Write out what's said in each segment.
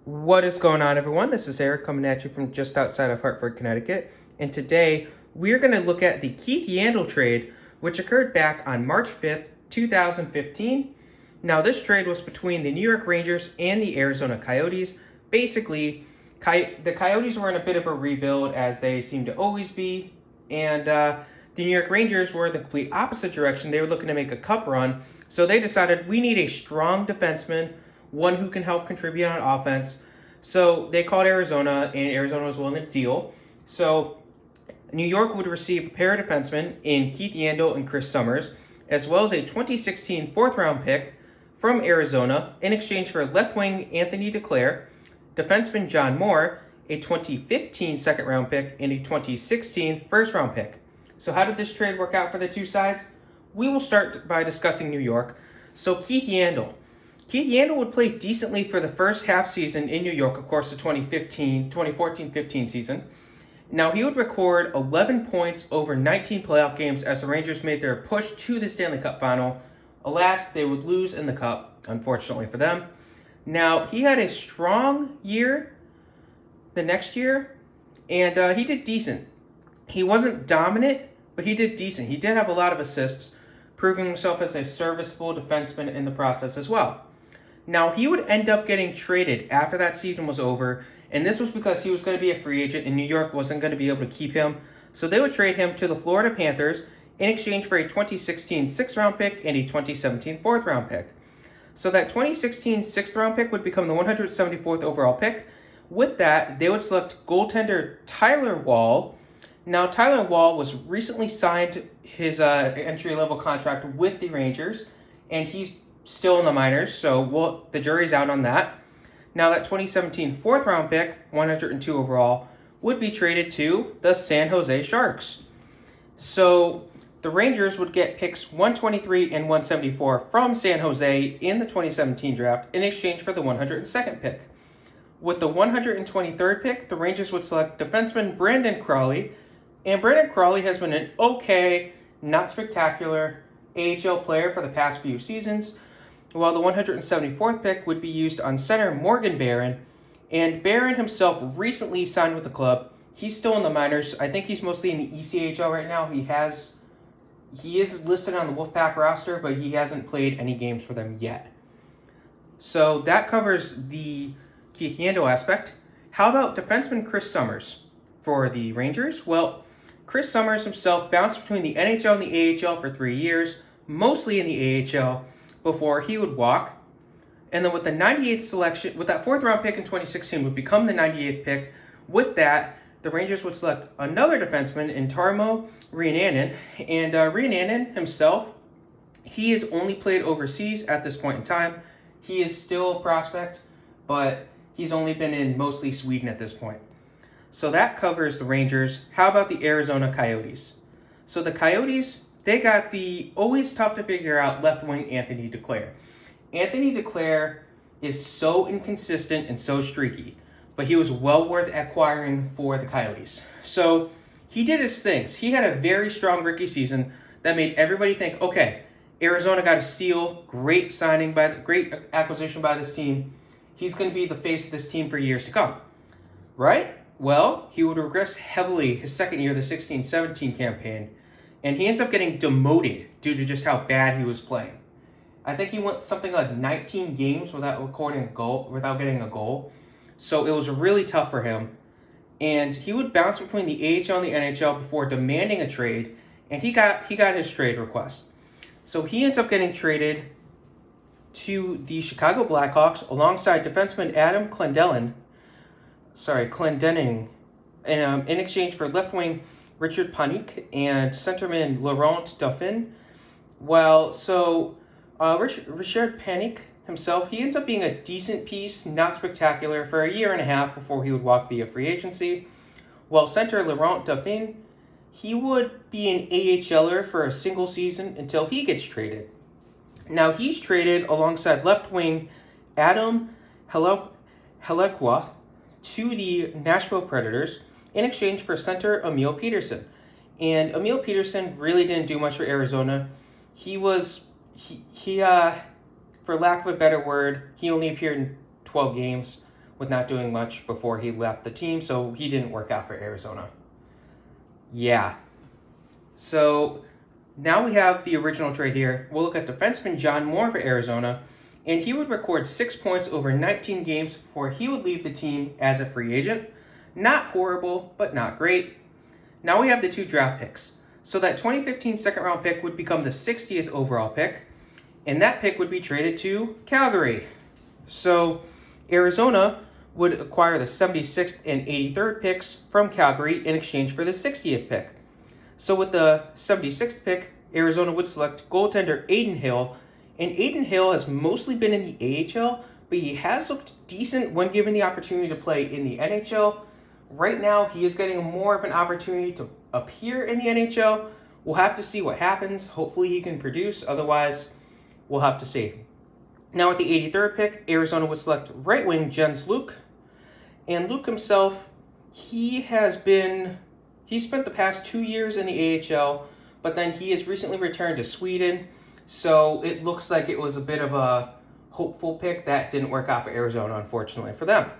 What is going on, everyone? This is Eric coming at you from just outside of Hartford, Connecticut. And today we're going to look at the Keith Yandle trade, which occurred back on March 5th, 2015. Now, this trade was between the New York Rangers and the Arizona Coyotes. Basically, the Coyotes were in a bit of a rebuild, as they seem to always be. And the New York Rangers were the complete opposite direction. They were looking to make a cup run. So they decided we need a strong defenseman, one who can help contribute on offense. So they called Arizona, and Arizona was willing to deal. So New York would receive a pair of defensemen in Keith Yandle and Chris Summers, as well as a 2016 fourth-round pick from Arizona in exchange for left wing Anthony Duclair, defenseman John Moore, a 2015 second-round pick, and a 2016 first-round pick. So how did this trade work out for the two sides? We will start by discussing New York. So Keith Yandle. Keith Yandle would play decently for the first half season in New York, of course, the 2014-15 season. Now, he would record 11 points over 19 playoff games as the Rangers made their push to the Stanley Cup final. Alas, they would lose in the Cup, unfortunately for them. Now, he had a strong year the next year, and he did decent. He wasn't dominant, but he did decent. He did have a lot of assists, proving himself as a serviceable defenseman in the process as well. Now, he would end up getting traded after that season was over, and this was because he was going to be a free agent and New York wasn't going to be able to keep him. So they would trade him to the Florida Panthers in exchange for a 2016 sixth-round pick and a 2017 fourth-round pick. So that 2016 sixth-round pick would become the 174th overall pick. With that, they would select goaltender Tyler Wall. Now, Tyler Wall was recently signed his entry-level contract with the Rangers, and he's still in the minors, so the jury's out on that. Now, that 2017 fourth-round pick, 102 overall, would be traded to the San Jose Sharks. So the Rangers would get picks 123 and 174 from San Jose in the 2017 draft in exchange for the 102nd pick. With the 123rd pick, the Rangers would select defenseman Brandon Crawley, and Brandon Crawley has been an okay, not spectacular AHL player for the past few seasons, while the 174th pick would be used on center Morgan Barron, and Barron himself recently signed with the club. He's still in the minors. I think he's mostly in the ECHL right now. He is listed on the Wolfpack roster, but he hasn't played any games for them yet. So that covers the Keith Yandle aspect. How about defenseman Chris Summers for the Rangers? Well, Chris Summers himself bounced between the NHL and the AHL for 3 years, mostly in the AHL, before he would walk. And then with the 98th selection, with that fourth-round pick in 2016 would become the 98th pick. With that, the Rangers would select another defenseman in Tarmo Rheinanen. And Rheinanen himself, he has only played overseas at this point in time. He is still a prospect, but he's only been in mostly Sweden at this point. So that covers the Rangers. How about the Arizona Coyotes? So the Coyotes, they got the always tough to figure out left wing Anthony Duclair. Anthony Duclair is so inconsistent and so streaky, but he was well worth acquiring for the Coyotes. So he did his things. He had a very strong rookie season that made everybody think, okay, Arizona got a steal, great acquisition by this team. He's going to be the face of this team for years to come, right? Well, he would regress heavily his second year, the 16-17 campaign, and he ends up getting demoted due to just how bad he was playing. I think he went something like 19 games without getting a goal. So it was really tough for him. And he would bounce between the AHL and the NHL before demanding a trade, and he got his trade request. So he ends up getting traded to the Chicago Blackhawks alongside defenseman Adam Clendening, in exchange for left wing Richard Panik and centerman Laurent Dauphin. Richard Panik himself, he ends up being a decent piece, not spectacular, for a year and a half before he would walk via free agency. While center Laurent Dauphin, he would be an AHLer for a single season until he gets traded. Now he's traded alongside left wing Adam Helekwa to the Nashville Predators in exchange for center Emil Peterson. And Emil Peterson really didn't do much for Arizona. For lack of a better word, he only appeared in 12 games, with not doing much before he left the team, so he didn't work out for Arizona. Yeah. So now we have the original trade here. We'll look at defenseman John Moore for Arizona, and he would record 6 points over 19 games before he would leave the team as a free agent. Not horrible, but not great. Now we have the 2 draft picks. So that 2015 second round pick would become the 60th overall pick, and that pick would be traded to Calgary. So Arizona would acquire the 76th and 83rd picks from Calgary in exchange for the 60th pick. So with the 76th pick, Arizona would select goaltender Adin Hill, and Adin Hill has mostly been in the AHL, but he has looked decent when given the opportunity to play in the NHL. Right now, he is getting more of an opportunity to appear in the NHL. We'll have to see what happens. Hopefully he can produce, otherwise we'll have to see. Now with the 83rd pick, Arizona would select right wing Jens Luke. And Luke himself, he spent the past 2 years in the AHL, but then he has recently returned to Sweden. So it looks like it was a bit of a hopeful pick that didn't work out for Arizona, unfortunately for them.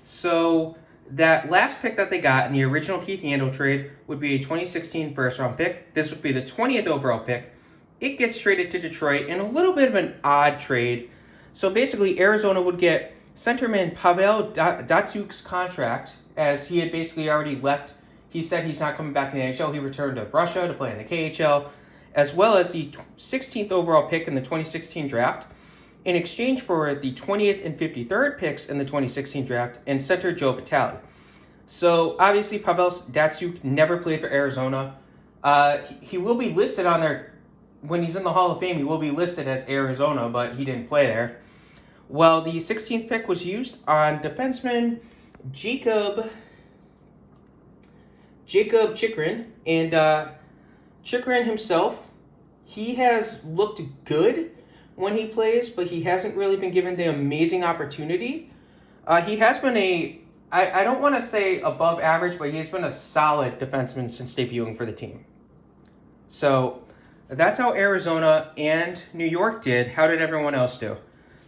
So that last pick that they got in the original Keith Yandle trade would be a 2016 first round pick. This would be the 20th overall pick. It gets traded to Detroit in a little bit of an odd trade. So basically, Arizona would get centerman Pavel Datsyuk's contract, as he had basically already left. He said he's not coming back in the NHL. He returned to Russia to play in the KHL, as well as the 16th overall pick in the 2016 draft, in exchange for the 20th and 53rd picks in the 2016 draft, and center Joe Vitale. So obviously, Pavel Datsyuk never played for Arizona. He will be listed on there. When he's in the Hall of Fame, he will be listed as Arizona, but he didn't play there. Well, the 16th pick was used on defenseman Jacob Chychrun, and Chychrun himself, he has looked good when he plays, but he hasn't really been given the amazing opportunity. He has been I don't want to say above average, but he has been a solid defenseman since debuting for the team. So that's how Arizona and New York did. How did everyone else do?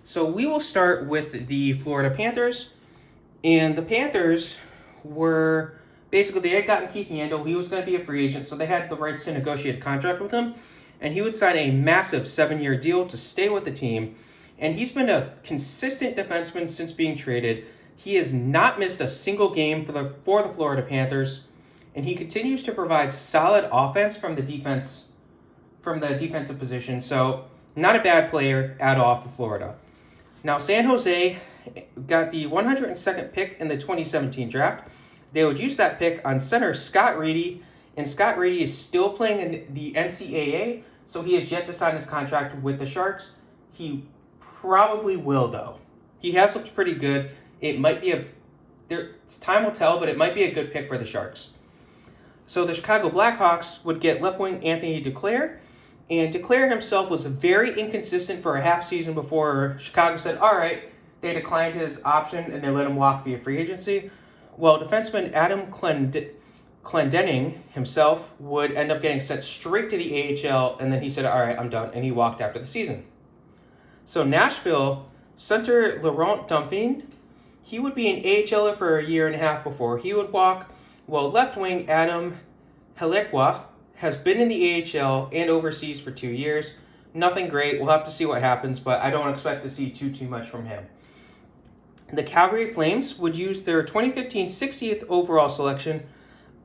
So we will start with the Florida Panthers. And the Panthers were basically, they had gotten Keith Yandle. He was going to be a free agent, so they had the rights to negotiate a contract with him. And he would sign a massive 7-year deal to stay with the team. And he's been a consistent defenseman since being traded. He has not missed a single game for the Florida Panthers. And he continues to provide solid offense from the defensive position. So not a bad player at all for Florida. Now, San Jose got the 102nd pick in the 2017 draft. They would use that pick on center Scott Reedy, and Scott Reedy is still playing in the NCAA, so he has yet to sign his contract with the Sharks. He probably will, though. He has looked pretty good. It might be time will tell, but it might be a good pick for the Sharks. So the Chicago Blackhawks would get left wing Anthony Duclair, and Duclair himself was very inconsistent for a half season before Chicago said, all right, they declined his option and they let him walk via free agency. Well, defenseman Adam Clendening himself would end up getting sent straight to the AHL, and then he said, all right, I'm done, and he walked after the season. So Nashville, center Laurent Dumpin, he would be an AHLer for a year and a half before he would walk. Well, left wing Adam Helekwa has been in the AHL and overseas for 2 years. Nothing great. We'll have to see what happens, but I don't expect to see too much from him. The Calgary Flames would use their 2015 60th overall selection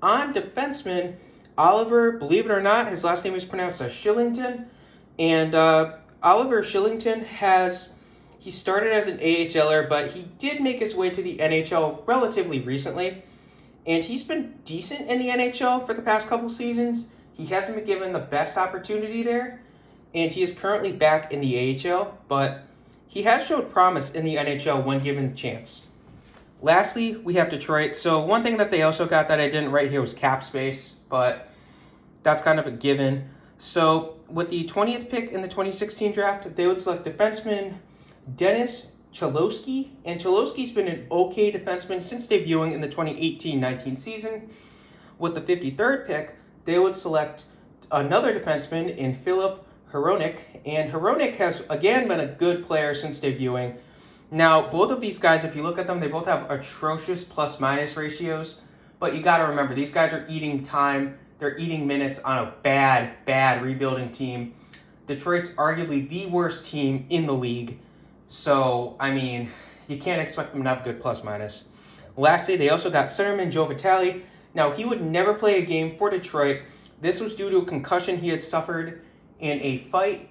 on defenseman Oliver, believe it or not, his last name is pronounced as Shillington. And Oliver Shillington he started as an AHLer, but he did make his way to the NHL relatively recently. And he's been decent in the NHL for the past couple seasons. He hasn't been given the best opportunity there. And he is currently back in the AHL, but he has showed promise in the NHL when given the chance. Lastly, we have Detroit. So one thing that they also got that I didn't write here was cap space, but that's kind of a given. So with the 20th pick in the 2016 draft, they would select defenseman Dennis Cholowski, and Cholowski's been an okay defenseman since debuting in the 2018-19 season. With the 53rd pick, they would select another defenseman in Philip Hronek, and Hronek has again been a good player since debuting. Now, both of these guys, if you look at them, they both have atrocious plus-minus ratios. But you got to remember, these guys are eating time. They're eating minutes on a bad rebuilding team. Detroit's arguably the worst team in the league. So, I mean, you can't expect them to have a good plus-minus. Lastly, they also got centerman Joe Vitale. Now, he would never play a game for Detroit. This was due to a concussion he had suffered in a fight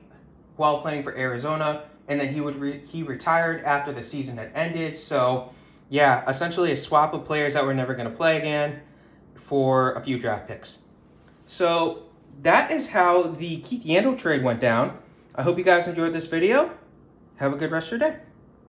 while playing for Arizona. And then he retired after the season had ended. So, yeah, essentially a swap of players that were never going to play again for a few draft picks. So, that is how the Keith Yandle trade went down. I hope you guys enjoyed this video. Have a good rest of your day.